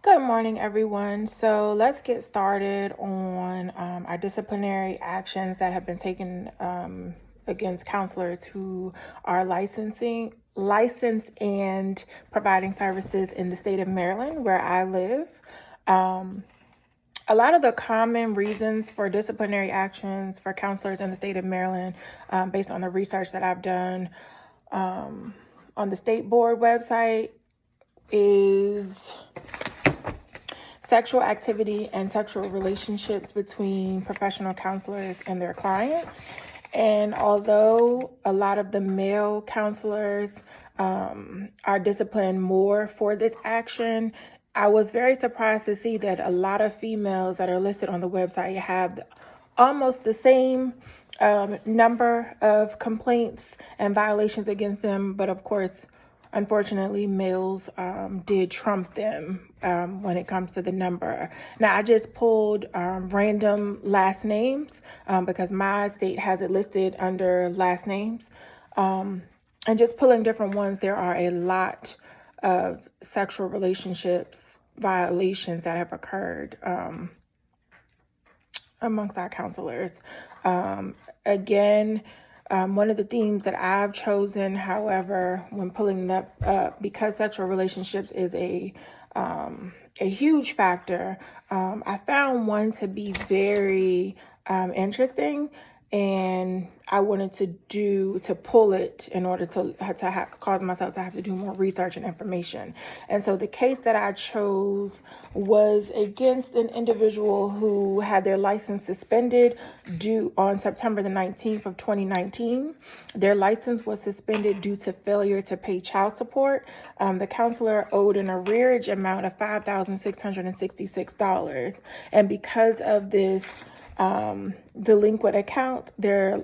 Good morning, everyone. So let's get started on our disciplinary actions that have been taken against counselors who are licensed and providing services in the state of Maryland, where I live. A lot of the common reasons for disciplinary actions for counselors in the state of Maryland, based on the research that I've done on the state board website, is sexual activity and sexual relationships between professional counselors and their clients. And although a lot of the male counselors are disciplined more for this action, I was very surprised to see that a lot of females that are listed on the website have almost the same number of complaints and violations against them. But of course, unfortunately, males did trump them when it comes to the number. Now, I just pulled random last names because my state has it listed under last names. And just pulling different ones, there are a lot of sexual relationships violations that have occurred amongst our counselors. Again, one of the themes that I've chosen, however, when pulling that up, because sexual relationships is a huge factor, I found one to be very interesting, and I wanted to pull it in order to cause myself to have to do more research and information. And so the case that I chose was against an individual who had their license suspended due on September the 19th of 2019. Their license was suspended due to failure to pay child support. The counselor owed an arrearage amount of $5,666. And because of this delinquent account, their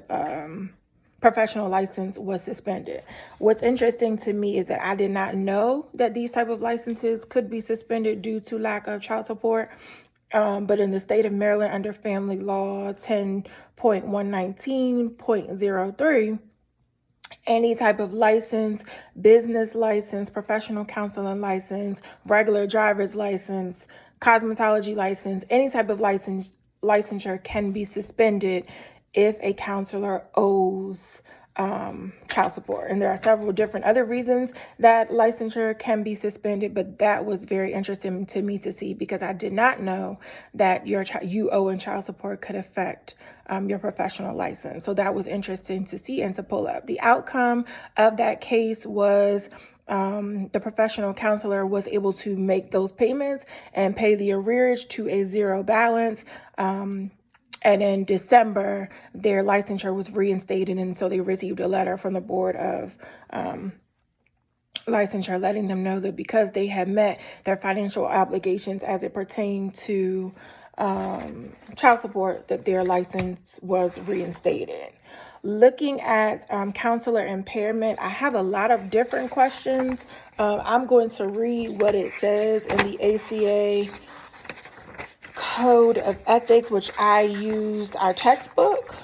professional license was suspended. What's interesting to me is that I did not know that these type of licenses could be suspended due to lack of child support. But in the state of Maryland, under Family Law 10.119.03, any type of license, business license, professional counseling license, regular driver's license, cosmetology license, any type of licensure can be suspended if a counselor owes child support. And there are several different other reasons that licensure can be suspended, but that was very interesting to me to see because I did not know that you owing child support could affect your professional license. So that was interesting to see and to pull up. The outcome of that case was the professional counselor was able to make those payments and pay the arrearage to a zero balance. And in December, their licensure was reinstated, and so they received a letter from the Board of Licensure letting them know that because they had met their financial obligations as it pertained to child support, that their license was reinstated. Looking at counselor impairment, I have a lot of different questions. I'm going to read what it says in the ACA Code of Ethics, which I used our textbook.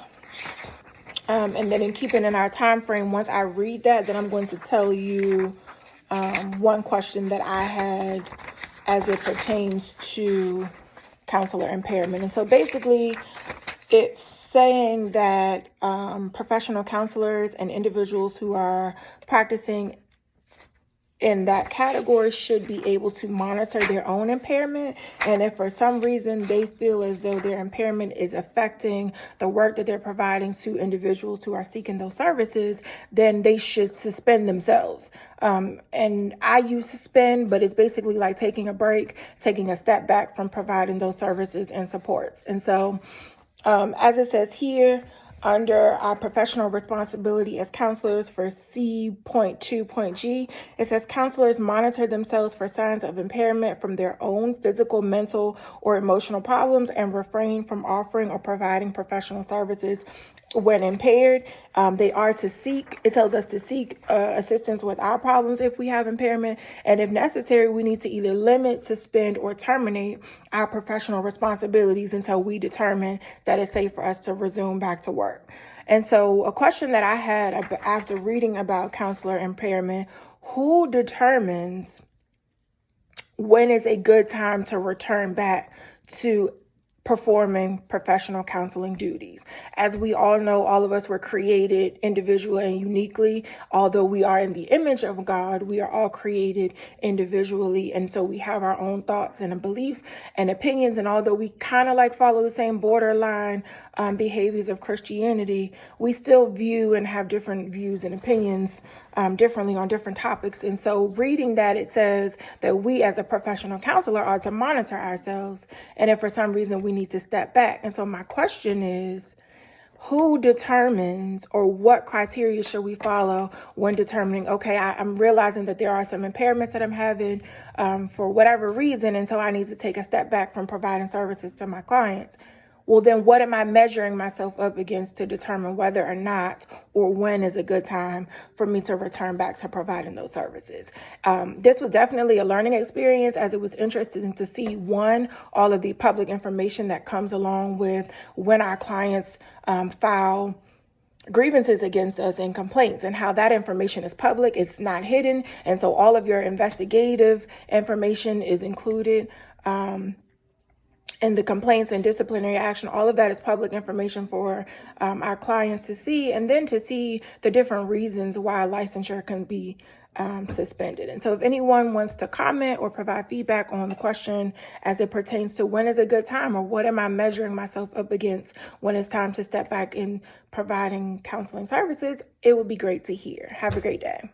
And then in keeping in our time frame, once I read that, then I'm going to tell you one question that I had as it pertains to counselor impairment. And so basically, it's saying that professional counselors and individuals who are practicing in that category should be able to monitor their own impairment. And if for some reason they feel as though their impairment is affecting the work that they're providing to individuals who are seeking those services, then they should suspend themselves. And I use suspend, but it's basically like taking a break, taking a step back from providing those services and supports. And so, as it says here, under our professional responsibility as counselors for C.2.G, it says counselors monitor themselves for signs of impairment from their own physical, mental, or emotional problems and refrain from offering or providing professional services when impaired. They are to seek, it tells us to seek assistance with our problems if we have impairment. And if necessary, we need to either limit, suspend, or terminate our professional responsibilities until we determine that it's safe for us to resume back to work. And so a question that I had after reading about counselor impairment, who determines when is a good time to return back to performing professional counseling duties. As we all know, all of us were created individually and uniquely. Although we are in the image of God, we are all created individually. And so we have our own thoughts and beliefs and opinions. And although we kind of like follow the same borderline behaviors of Christianity, we still view and have different views and opinions differently on different topics. And so reading that, it says that we as a professional counselor are to monitor ourselves. And if for some reason we need to step back. And so my question is, who determines, or what criteria should we follow when determining, okay, I'm realizing that there are some impairments that I'm having for whatever reason, and so I need to take a step back from providing services to my clients. Well, then what am I measuring myself up against to determine whether or not or when is a good time for me to return back to providing those services? This was definitely a learning experience, as it was interesting to see, one, all of the public information that comes along with when our clients file grievances against us and complaints, and how that information is public. It's not hidden. And so all of your investigative information is included. And the complaints and disciplinary action, all of that is public information for our clients to see, and then to see the different reasons why licensure can be suspended. And so if anyone wants to comment or provide feedback on the question as it pertains to when is a good time, or what am I measuring myself up against when it's time to step back in providing counseling services, it would be great to hear. Have a great day.